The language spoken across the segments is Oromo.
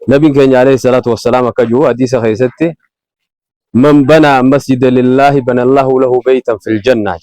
نبي كان عليه الصلاة والسلام كجو حديث خيستي من بنى مسجد لله بنى الله له بيتا في الجنة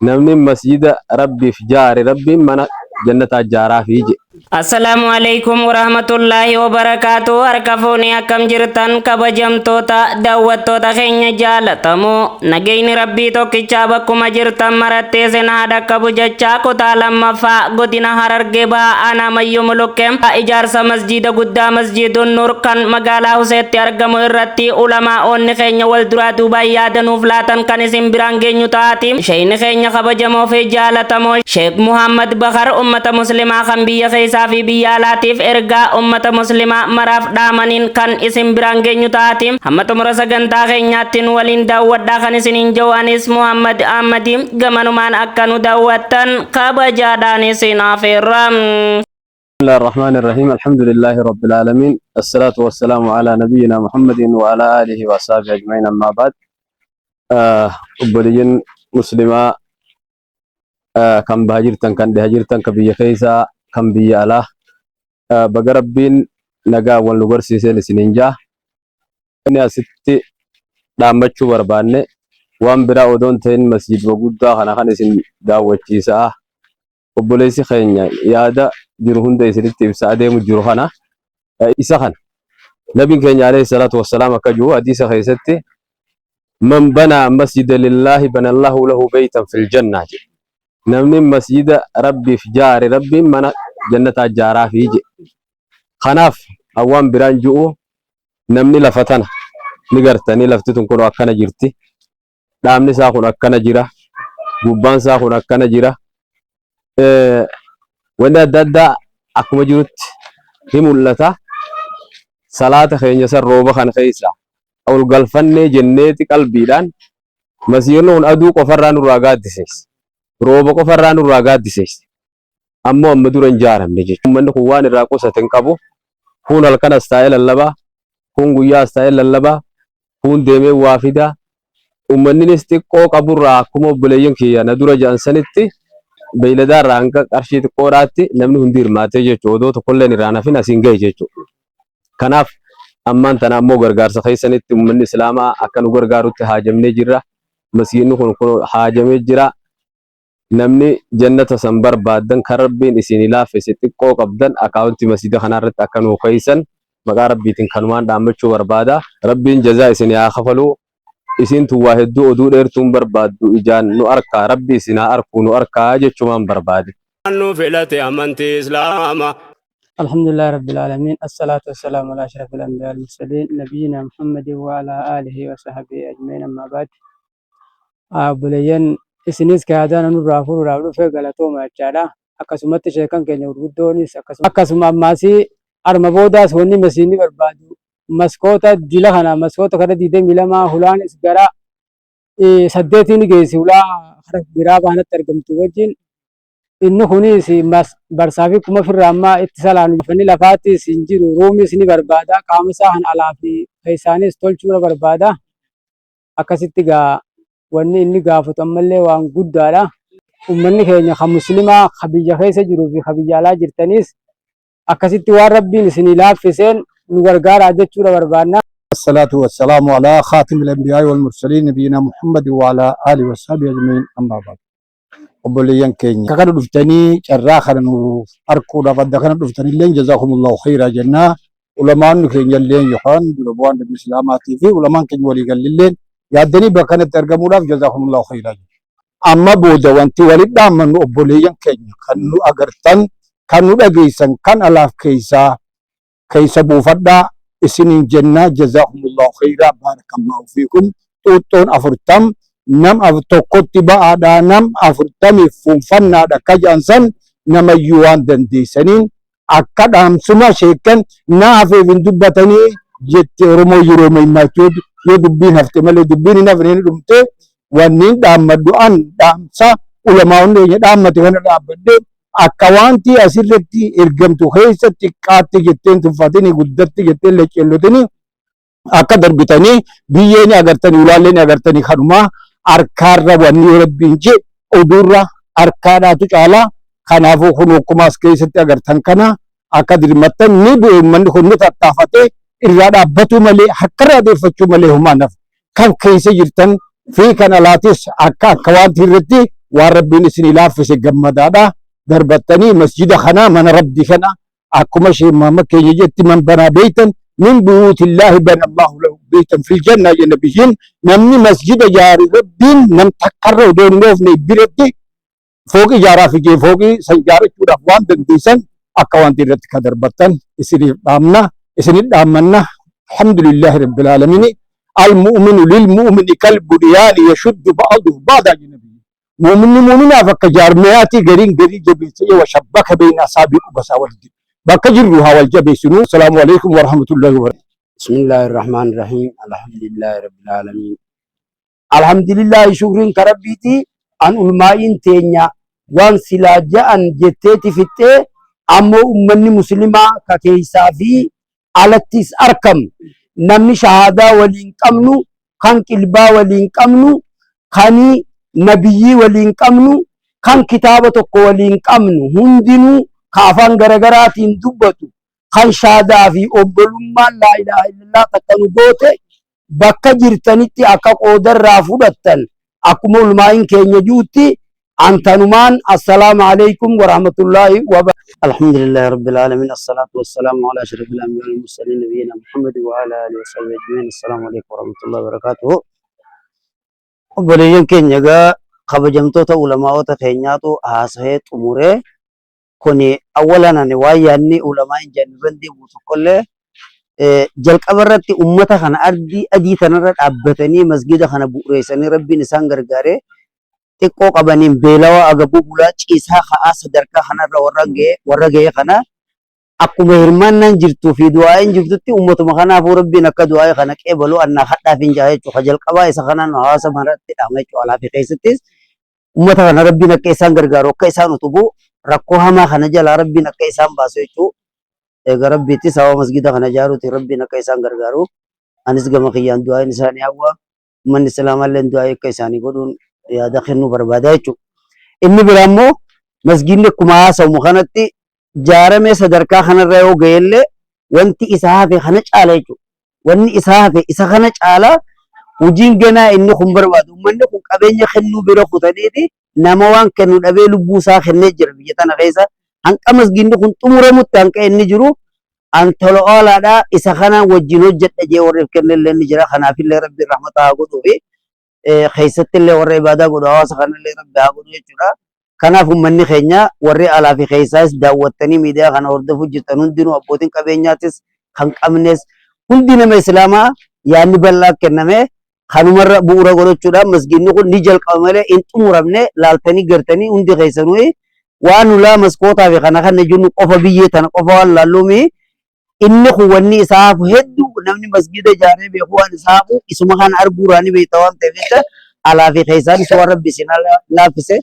نمني مسجد ربي في جار ربي من جنة الجارة فيه. Assalamualaikum warahmatullahi wabarakatuh. Harkafuuni akkam jirtan kabajamtoota daawwattoota keenya jaalatamoo nageenyi rabbii tokkichaa bakkuma jirtan marattee seenaa dhaqqabu jechaa kutaa lammaffaa godina Harargee Bahaa aanaa Mayyuu Muluqqee ijaarsa masjiida guddaa masjiidun Nuur kan magaalaa Huseetti argamu irratti ulamaa'onni keenya wal duraa duubaan yaadanuuf laatan kan isin biraan geenyu taati. Sheeyni keenya kabajamoo fi jaalatamoo Sheek Muhammad Bakar ummata muslimaa kan biyya في بيالاتيف إرجاء أمة مسلمة مراف دامنين كان اسم برانجين يتاتيم هم تمرس جنتا خيناتين ولين داود داخن سنين جوانيس محمد أحمديم جمانومان أكانو داوتن كبجاداني سنافيرام. بسم الله الرحمن الرحيم الحمد لله رب العالمين الصلاة والسلام على نبينا محمد وعلى آله وصحبه أجمعين أما بعد أبولين مسلمة كم بهجرتن كان بهجرتن كبي خيسا كم بياله بقربين نجا والنور سيسل سنينجا إني أستي دامتشو بربانة وام برا ودون تين مسجد وجودا خنا خنا سن داوة كيسا وبوليسي خينيا يادا جرهون ده يصير تبصادة مجرهنا إسخن نبي كان عليه الصلاة والسلام كجوا حديث خيستي من بنى مسجد لله بنى الله له بيتا في الجنة نمني مسجد ربي في جار ربي من جنة الجارة فيه خناف أوان برانجو نمني لفتنا نقرتني لفتتون كنوا أكنا جرتي دامني ساخون أكنا جرا قبان ساخون أكنا جرا وانا دادا أكما جرت هم اللتا صلاة خين يسر روبا خان خيسا أو القلفن جنة قلبي دان مسيرنون أدوك وفران الراقات ديسيس روبا وفران الراقات ديسيس أما مدورن جارم نجي من خوان الراقو ستنقبو هون الكنا استايل اللبا هون قويا استايل اللبا هون ديمي وافدا ومنين استيقو قبور راكمو بليين كيا ندور جانسانيتي بيلدار رانكا قرشيت قوراتي نمني هندير ماتي جيچو دو تقول نرانا فينا سنگي جيچو كناف أمان تنامو غرغار سخيسانيتي ومن إسلاما أكنو غرغاروتي حاجمني جرا مسينو كنو حاجمي جرا نمني جنة سنبر بعدن كربين إسيني لا فيستي كوك أبدن أكاونتي مسجد خنارت أكنو خيسن مغارب بيتين خنوان دامتشو بربادا ربين جزاء إسيني آخفلو إسين تو واحد دو أدو إرتون بربادو إجان نو أركا ربي إسينا أركو نو أركا جيشومان بربادي أنو فلتي أمنتي إسلاما. الحمد لله رب العالمين الصلاة والسلام على أشرف الأنبياء والمرسلين نبينا محمد وعلى آله وصحبه أجمعين أما بعد بلين isinis kaadaan nurraa fuudhuudhaaf dhufee galatooma jechaadha. Akkasumatti sheekan keenya gurguddoonis akkasuma ammaasii arma boodaas wanni masiinni barbaadu maskoota jila kana maskoota kana 22 hulaanis gara 8 geessi hulaa hara biraa baanatti argamtu wajjin inni kunis barsaa fi kuma firraa ammaa itti salaanu fanni lafaattis hin jiru roomis ni barbaada qaama isaa kan alaa fi keessaanis tolchuudha barbaada akkasitti gaa wanni inni gaafatu ammallee waan guddaadha. Ummanni keenya kan muslimaa biyya keessa jiruu fi biyya alaa jirtanis akkasitti waan rabbiin isinii laaffiseen nu gargaaraa jechuudha barbaadna. الصلاة والسلام على خاتم الأنبياء والمرسلين نبينا محمد وعلى آله وصحبه أجمعين أما بعد. وبليان كينيا كانوا دفتني شراخا أركو لقد كانوا دفتني لين جزاكم الله خيرا جنة ولما كينيا لين يحان بلبوان الإسلامات في ولما كينيا ولي قال لين يادني بكنة ترجمونا جزاكم الله خيرا. أما بودا وانتي ولد دامن أبوليان كينيا كانوا أجرتن كانوا أجيسن كان ألاف كيسا بوفدا اسنين جنة جزاكم الله خيرا بارك الله فيكم توتون أفرتم نم أفتوكت بعدا نم أفرتم فنفنا دكاجانسن نم يوان دندي سنين أكاد أمسما شيكن نافي من دبتني جت رمو يرومي ماتود يدبين هفتمال يدبين نفرين رمته ونين دام مدوان دام سا علماء دام متكن دابد أكوانتي أسيرتي إرجمتو خيسة تكاتي جتين تفاتني قدرتي جتين لكيلوتني أكادر بتاني بيجي أغرتني ولالني أغرتني خدمة أركار واني ربينجي أدورا أركار أتوش على خنافو خنوكماس كيسة أغرتن كنا akadir matan ni bu man khunni tattafate irada batu male hakkara defachu male humanaf kan kayse jirtan fi kana latis akka kawanti irratti wa rabbin isni lafise gammadada darbatani masjida khana man rabbi khana akuma shi mama kayyetti man bana baytan min buyutillahi bana Allah lahu baytan fil janna ya nabiyyin namni masjida jari rabbin nam takkarra don nofne biretti fogi jara fi fogi sanjara chuda wan dandisan akawanti irratti kadarbatan isni damna isni damanna alhamdulillah rabbil alamin المؤمن للمؤمن كالبنيان يشد بعضه بعضا يا نبي مؤمن فكجار مياتي غرين غري جبيتي وشبك بين اصابع بساولد بكجرها والجبيسنو السلام عليكم ورحمه الله وبركاته بسم الله الرحمن الرحيم الحمد لله رب العالمين الحمد لله شكرين كربيتي ان علماء تينيا وان سلاجا ان جتيتي فيتي امو امني مسلمه ككيسا في علتيس اركم نمي شهاده ولين قمنو كان قلبا ولين قمنو خاني نبي ولين قمنو كان كتابه ولين قمنو هندنو كافان غرغراتين دبتو كان شهاده في اوبلما لا اله الا الله تكنو بوته bakka jirtanitti akka qoodarraa fudhattan akkuma ulmaa'iin keenya juutti antanumaan assalaamu alaykum wa rahmatullahi wa barakatuh. Alhamdulillahi rabbil alamin assalatu wassalamu ala ashrafil anbiya'i wal mursalin nabiyyina Muhammad wa ala alihi wa sahbihi ajma'in. Assalamu alaykum wa rahmatullahi wa barakatuh. Obboleeyyan keenya gaa kabajamtoota ulamaa'ota keenyaatu haasa'ee xumuree kuni awwalan ani waan yaadni ulamaa'in janniban deemu tokkollee jalqaba irratti ummata kana adii tanarra dhaabbatanii masgida kana bu'uureessanii rabbiin isaan gargaaree xiqqoo qabaniin beelawaa agabuu bulaa ciisaa ka'aa sadarkaa kanarra warra ga'ee kana akkuma hirmaannaan jirtuu fi du'aa'iin jirtutti ummatuma kanaafuu rabbiin akka du'aa'ii kana qeebaluu annaa hadhaaf hin jaa jechuudha. Jalqabaa isa kanaan hawaasa maratti dhaama jechuudha. Alaa fi keessattis ummata kana rabbiin akka isaan gargaaru akka isaan utubuu rakkoo hamaa kana jalaa rabbiin akka isaan baasu jechuudha. Egaa rabbiitti sababa masgida kana ijaaruuti rabbiin akka isaan gargaaru anis gama kiyyaan du'aa'iin isaanii hawwa ummanni islaamallee du'aa'ii akka isaanii godhuun yaada kennuu barbaada jechuudha. Inni biraa immoo masgidni akkuma haasawu kanatti ijaaramee sadarkaa kanarra yoo ga'ellee wanti isa hafe kana caala jechuudha. Wanni isa hafe isa kana caala hojiin ganaa inni kun barbaadu ummanni kun qabeenya kennuu bira kutaniiti nama waan kennu dhabee lubbuu isaa kennee jira biyya tana keessa. Hanqa masgidni kun xumuramutti hanqa inni jiru an tola oolaadha isa kanaan wajjin hojjedha jee warreef kennellee ni jira. Kanaafillee rabbi rahmata haa godhuu fi keessattillee warra ibaadaa godhu hawaasa kanallee rabbi haa godhu jechuudha. Kanaaf ummanni keenya warri alaa fi keessaas daawwattanii miidiyaa kana hordofuu jirtan hundinuu abbootiin qabeenyaatis kan qabnes hundi nama islaamaa yaadni bal'aa kenname kanumarra bu'uura godhachuudhaan masgidni kun ni jalqaba malee hin xumuramne laaltanii gartanii hundi keessanuu waan ulaa maskootaa fi kana kan jennu qofa biyyee tana qofa waan laalluumi inni kun wanni isaafu hedduu namni masgida ijaaree beeku waan isaafu isuma kana arguuraani beekta waan ta'eef jecha alaa fi keessaanis waan rabbi isin laaffise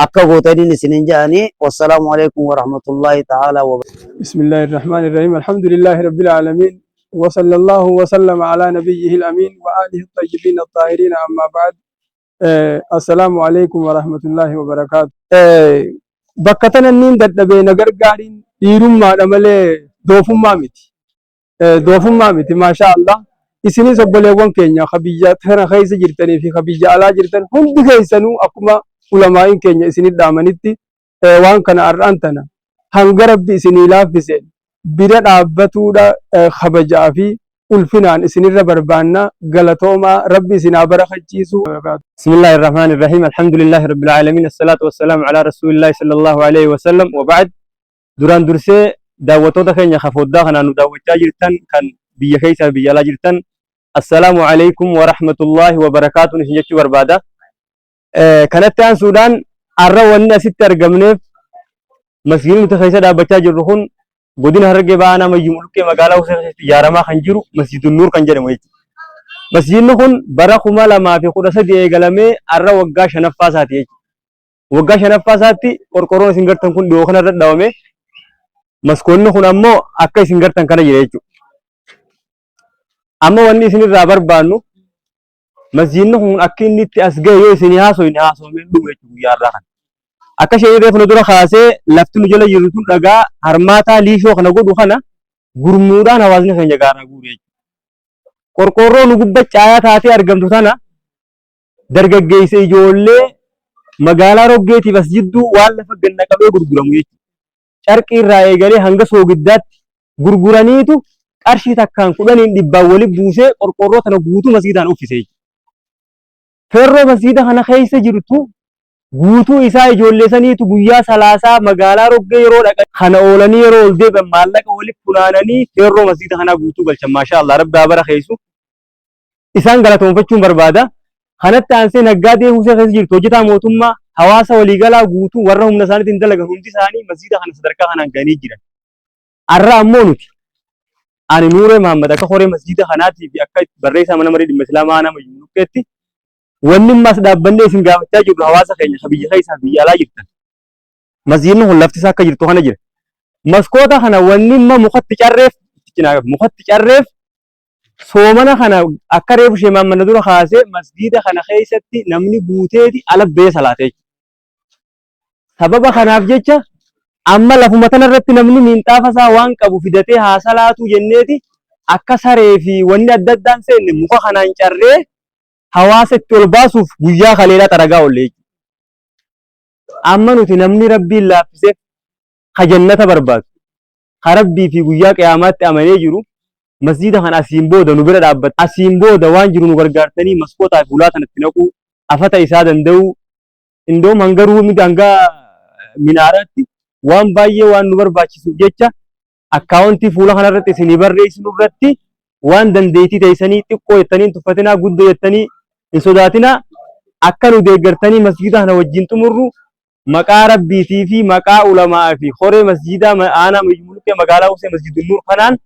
akka gootaniin isinin jedhanii wassalaamu alaykum wa rahmatullahi ta'ala wa barakatuh. Bismillahir Rahmanir Rahim. Alhamdulillahi Rabbil Alamin. Wa sallallahu wa sallama ala nabiyyihil amin wa alihi at-tayyibin at-tahirin amma ba'd. Assalamu alaykum wa rahmatullahi wa barakatuh. Bakka tananniin dadhabee na gargaariin dhiirummaadha malee doofummaa miti. Doofummaa miti maasha Allah. Isinis obboleewwan keenya biyya tana keessa jirtanii fi biyya alaa jirtan hundi keessanuu akkuma ulamaa'in keenya isinit dhaamanitti waan kana har'aan tana hanga rabbi isinii laaffiseen bira dhaabbatuudha kabajaa fi ulfinaan isinirra barbaanna galatoomaa rabbi isinaa barakachiisu. Bismillahir Rahmanir Rahim. Alhamdulillahi Rabbil Alamin. Assalatu wassalamu ala Rasulillahi sallallahu alayhi wa sallam. Wa ba'd. Duraan dursee daawwattoota keenya kafooddaa kanaan nu daawwachaa jirtan kan biyya keessa biyya alaa jirtan assalaamu alaykum wa rahmatullahi wa barakaatuh isin jechuu barbaada. Kanatti aansuudhaan har'a wanni asitti argamneef masgidni nuti keessa dhaabbachaa jirru kun godina Harargee Bahaa nama Mulqee magaalaa Huseen keessatti ijaaramaa kan jiru Masjidun Nuur kan jedhamu jechuudha. Masjidni kun bara 2013 eegalamee har'a waggaa 5ffaa isaati jechuudha. Waggaa 5ffaa isaatti qorqorroon isin gartan kun dhiyoo kanarra dhaabame maskoonni kun ammoo akka isin gartan kana jira jechuudha. Amma wanni isinirraa barbaannu masjidni kun akka inni itti as ga'e yoo isin haasofne haasofne dhumu jechuudha guyyaa har'aa kana. akka shayii reefna dura kaasee lafti nu jala jirtu tun dhagaa harmaataa liishoo kana godhu kana gurmuudhaan hawaasni keenya gaaraa guuree qorqorroo nu gubbacaayaa taatee argamtu tana dargaggeessa ijoollee magaalaa Roggeetiif as jidduu waan lafa ganna qabee gurguramu jechuudha. Carqii irraa eegalee hanga soogiddaatti gurguraniitu qarshii takkaan 10,000 walitti buusee qorqorroo tana guutuu masjiidaan uffise jechuudha. Feerroo masjiida kana keessa jirtu guutuu isaa ijoollee saniitu guyyaa 30 magaalaa Roggee yeroo dhaqan kana oolanii yeroo ol deebi'an maallaqa walitti funaananii feerroo masjiida kanaa guutuu galchan. Maashaallah rabbi bara keessu isaan galatoonfachuun barbaada. Kanatti aansee naggaadee Husee keessa jirtu hojjetaa mootummaa hawaasa waliigalaa guutuu warra humna isaaniitiin dalagan hundi isaanii masjiida kana sadarkaa kanaan gahanii jiran. Arra ammoo nuti ani Nuuree Mahammad akka horee masjiida kanaatii fi akka barreessaa mana marii dhimma Islaamaa nama Yunuqqeetti wanni mas dhaabbannee isin gaafachaa jirru hawaasa keenya biyya keessaa biyya alaa jirtan. Masjiidni kun lafti isaa akka jirtu kana jira. Maskoota kana wanni imma mukatti carreef soomana kana akka reefu sheemaan mana dura kaasee masjiida kana keessatti namni guuteeti alabbee salaatee. Sababa kanaaf jecha amma lafuma tanarratti namni miinxaafa isaa waan qabu fidatee haa salaatu jenneeti akka saree fi wanni adda addaan seenne muka kanaan carree hawaasa itti ol baasuuf guyyaa kaleelaa xaragaa ollee. Amma nuti namni rabbiin laaffisee ka jannata barbaadu ka rabbii fi guyyaa qiyaamaatti amanee jiru masjiida kana asiin booda nu bira dhaabbata. Asiin booda waan jiru nu gargaartanii maskootaa fi ulaa kanatti naquu afata isaa danda'u indoom hanga ruumii hanga minaaraatti waan baay'ee waan nu barbaachisuuf jecha akkaawuntii fuula kanarratti isinii barreessinu irratti waan dandeettii teessanii xiqqoo jettanii tuffatinaa guddoo jettanii hin sodaatinaa akka nu deeggartanii masjiida kana wajjin xumurru maqaa rabbiitii fi maqaa ulamaa fi horee masjiida aanaa Mulqee magaalaa Husee masjiidul Nuur kanaan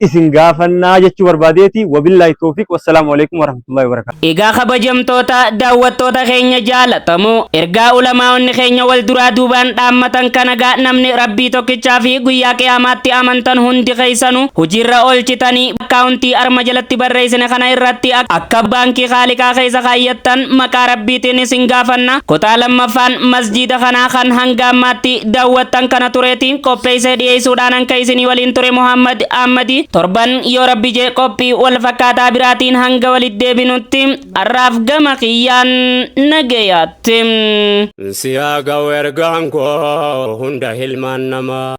isin gaafannaa jechuu barbaadeeti. Wabillahi tawfiq. Wassalaamu alaikum warahmatullahi wabarakatuh. Egaa kabajamtoota daawwattoota keenya jaalatamoo ergaa ulamaa'onni keenya wal duraa duubaan dhaammatan kanagaa namni rabbii tokkichaa fi guyyaa qiyaamaatti amantan hundi keessanuu hojiirra oolchitanii akkaawuntii arma jalatti barreessine kana irratti akka baankii Khaaliqaa keessa kaayyattan maqaa rabbiitiin isin gaafanna. Kutaa lammaffaan masjiida kanaa kan hanga ammaatti daawwattan kana tureetiin qopheessee dhiyeessuudhaan hanka isinii waliin ture Muhammad Ahmadi. Torban yoo rabbi jee qophii wal fakkaataa biraatiin hanga walitti deebinutti arraaf gama kiyyaan nagayaatti. Siyaa ga'u ergaan koo hunda hilmaan namaa.